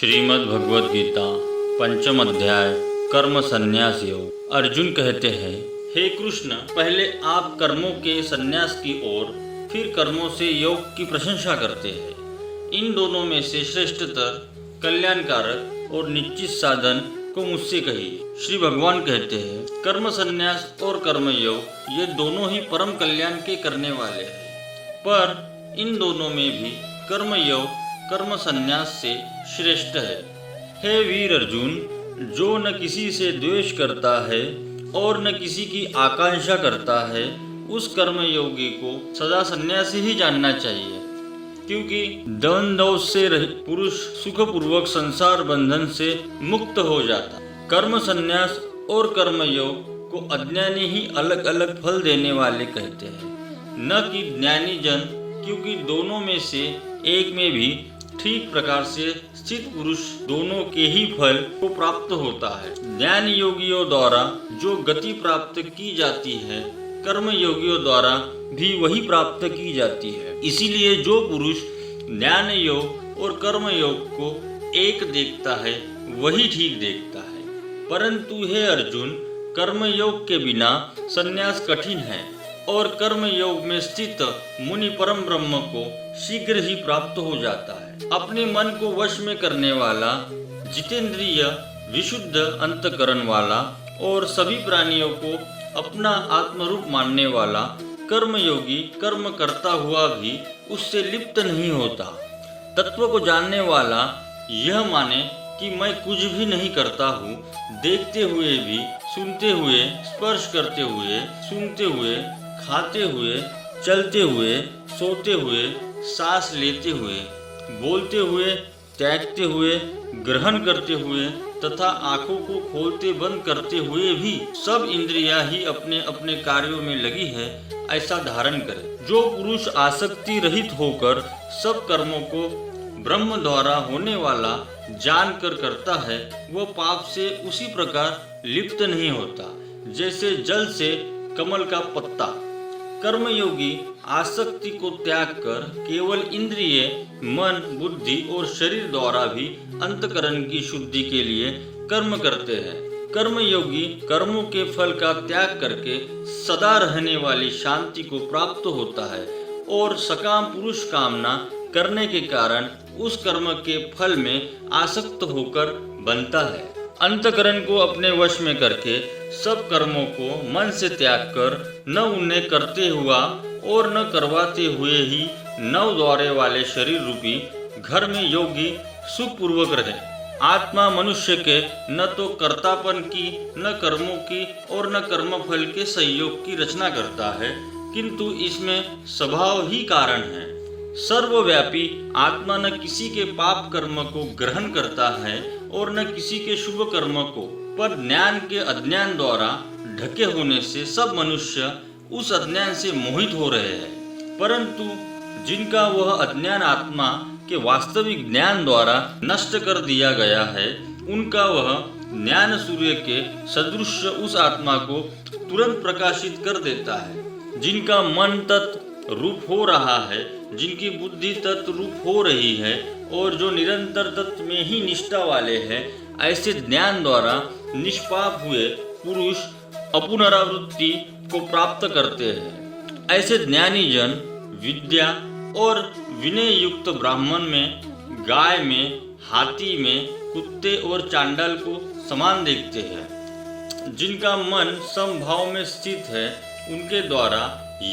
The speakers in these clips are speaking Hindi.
श्रीमद् भगवद गीता पंचम अध्याय कर्म संन्यास योग। अर्जुन कहते हैं, हे कृष्ण, पहले आप कर्मों के संन्यास की ओर फिर कर्मों से योग की प्रशंसा करते हैं। इन दोनों में से श्रेष्ठतर, कल्याणकारक और निश्चित साधन को मुझसे कहिए। श्री भगवान कहते हैं, कर्म संन्यास और कर्म योग ये दोनों ही परम कल्याण के करने वाले हैं, पर इन दोनों में भी कर्म योग कर्म संन्यास से श्रेष्ठ है। हे वीर अर्जुन, जो न किसी से द्वेष करता है और न किसी की आकांक्षा करता है, उस कर्म योगी को सदा सन्यासी ही जानना चाहिए, क्योंकि द्वंद्व से रहित पुरुष सुखपूर्वक संसार बंधन से मुक्त हो जाता। कर्म संन्यास और कर्म योग को अज्ञानी ही अलग अलग फल देने वाले कहते हैं, न कि ज्ञानी जन, क्योंकि दोनों में से एक में भी ठीक प्रकार से स्थित पुरुष दोनों के ही फल को प्राप्त होता है। ज्ञान योगियों द्वारा जो गति प्राप्त की जाती है, कर्म योगियों द्वारा भी वही प्राप्त की जाती है। इसीलिए जो पुरुष ज्ञान योग और कर्म योग को एक देखता है, वही ठीक देखता है। परंतु हे अर्जुन, कर्म योग के बिना संन्यास कठिन है और कर्म योग में स्थित मुनि परम ब्रह्म को शीघ्र ही प्राप्त हो जाता है। अपने मन को वश में करने वाला, जितेंद्रिय, विशुद्ध अंतकरण वाला और सभी प्राणियों को अपना आत्मरूप मानने वाला कर्म योगी कर्म करता हुआ भी उससे लिप्त नहीं होता। तत्व को जानने वाला यह माने कि मैं कुछ भी नहीं करता हूँ, देखते हुए भी, सुनते हुए, स्पर्श करते हुए, सुनते हुए, खाते हुए, चलते हुए, सोते हुए, सांस लेते हुए, बोलते हुए, त्यागते हुए, ग्रहण करते हुए तथा आंखों को खोलते बंद करते हुए भी सब इंद्रियां ही अपने अपने कार्यों में लगी है, ऐसा धारण करे। जो पुरुष आसक्ति रहित होकर सब कर्मों को ब्रह्म द्वारा होने वाला जानकर करता है, वह पाप से उसी प्रकार लिप्त नहीं होता जैसे जल से कमल का पत्ता। कर्मयोगी आसक्ति को त्याग कर केवल इंद्रिय, मन, बुद्धि और शरीर द्वारा भी अंतकरण की शुद्धि के लिए कर्म करते हैं। कर्मयोगी कर्मों के फल का त्याग करके सदा रहने वाली शांति को प्राप्त होता है और सकाम पुरुष कामना करने के कारण उस कर्म के फल में आसक्त होकर बनता है। अंतकरण को अपने वश में करके सब कर्मों को मन से त्याग कर न उन्हें करते हुआ और न करवाते हुए ही नव द्वारे वाले शरीर रूपी घर में योगी सुखपूर्वक रहे। आत्मा मनुष्य के न तो कर्तापन की, न कर्मों की और न कर्मफल के संयोग की रचना करता है, किंतु इसमें स्वभाव ही कारण है। सर्वव्यापी आत्मा न किसी के पाप कर्म को ग्रहण करता है और न किसी के शुभ कर्म को, पर ज्ञान के अज्ञान द्वारा ढके होने से सब मनुष्य उस अज्ञान से मोहित हो रहे हैं। परंतु जिनका वह अज्ञान आत्मा के वास्तविक ज्ञान द्वारा नष्ट कर दिया गया है, उनका वह ज्ञान सूर्य के सदृश उस आत्मा को तुरंत प्रकाशित कर देता है। जिनका मन तत्व रूप हो रहा है, जिनकी बुद्धि तत्व रूप हो रही है और जो निरंतर तत्व में ही निष्ठा वाले हैं, ऐसे ज्ञान द्वारा निष्पाप हुए पुरुष अपुनरावृत्ति को प्राप्त करते हैं। ऐसे ज्ञानी जन विद्या और विनय युक्त ब्राह्मण में, गाय में, हाथी में, कुत्ते और चांडाल को समान देखते हैं। जिनका मन समभाव में स्थित है, उनके द्वारा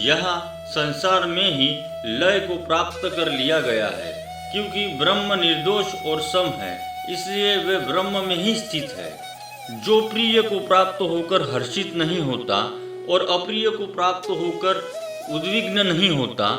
यह संसार में ही लय को प्राप्त कर लिया गया है। क्योंकि ब्रह्म निर्दोष और सम है, इसलिए वे ब्रह्म में ही स्थित है। जो प्रिय को प्राप्त होकर हर्षित नहीं होता और अप्रिय को प्राप्त होकर उद्विग्न नहीं होता,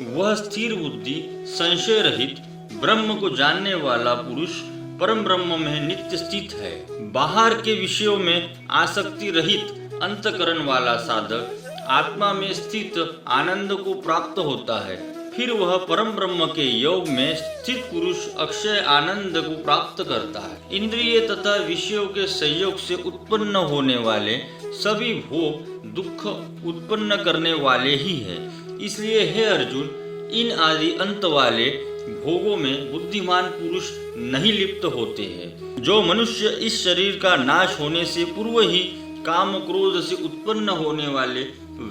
वह स्थिर बुद्धि, संशय रहित, ब्रह्म को जानने वाला पुरुष परम ब्रह्म में नित्य स्थित है। बाहर के विषयों में आसक्ति रहित अंतकरण वाला साधक आत्मा में स्थित आनंद को प्राप्त होता है। फिर वह परम ब्रह्म के योग में स्थित पुरुष अक्षय आनंद को प्राप्त करता है। इंद्रिय तथा विषयों के संयोग से उत्पन्न होने वाले सभी भोग दुख उत्पन्न करने वाले ही है। इसलिए हे अर्जुन, इन आदि अंत वाले भोगों में बुद्धिमान पुरुष नहीं लिप्त होते हैं। जो मनुष्य इस शरीर का नाश होने से पूर्व ही काम क्रोध से उत्पन्न होने वाले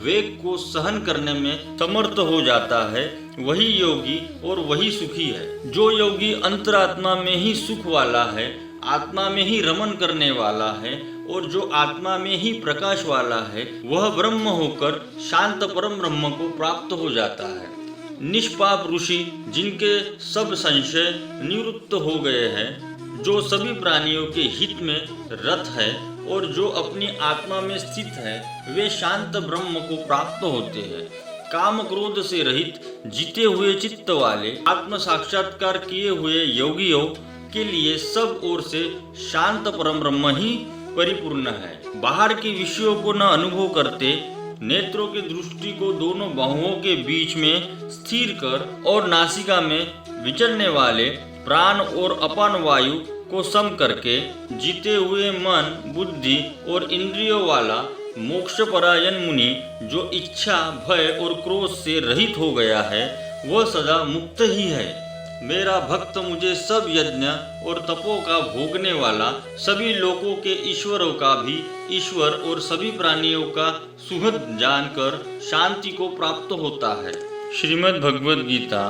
वेग को सहन करने में समर्थ हो जाता है, वही योगी और वही सुखी है। जो योगी अंतरात्मा में ही सुख वाला है, आत्मा में ही रमन करने वाला है और जो आत्मा में ही प्रकाश वाला है, वह ब्रह्म होकर शांत परम ब्रह्म को प्राप्त हो जाता है। निष्पाप ऋषि जिनके सब संशय निवृत्त हो गए हैं, जो सभी प्राणियों के हित में रत है और जो अपनी आत्मा में स्थित है, वे शांत ब्रह्म को प्राप्त होते हैं। काम क्रोध से रहित जीते हुए चित्त वाले आत्म साक्षात्कार किए हुए योगियों के लिए सब ओर से शांत परम ब्रह्म ही परिपूर्ण है। बाहर के विषयों को न अनुभव करते, नेत्रों की दृष्टि को दोनों बाहुओं के बीच में स्थिर कर और नासिका में विचरने वाले प्राण और अपान वायु को सम करके जीते हुए मन, बुद्धि और इंद्रियों वाला मोक्षपरायण मुनि जो इच्छा, भय और क्रोध से रहित हो गया है, वह सदा मुक्त ही है। मेरा भक्त मुझे सब यज्ञ और तपों का भोगने वाला, सभी लोकों के ईश्वरों का भी ईश्वर और सभी प्राणियों का सुहृद जानकर शांति को प्राप्त होता है। श्रीमद् भगवद गीता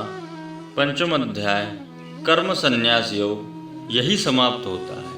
पंचम अध्याय कर्म संन्यास योग यही समाप्त होता है।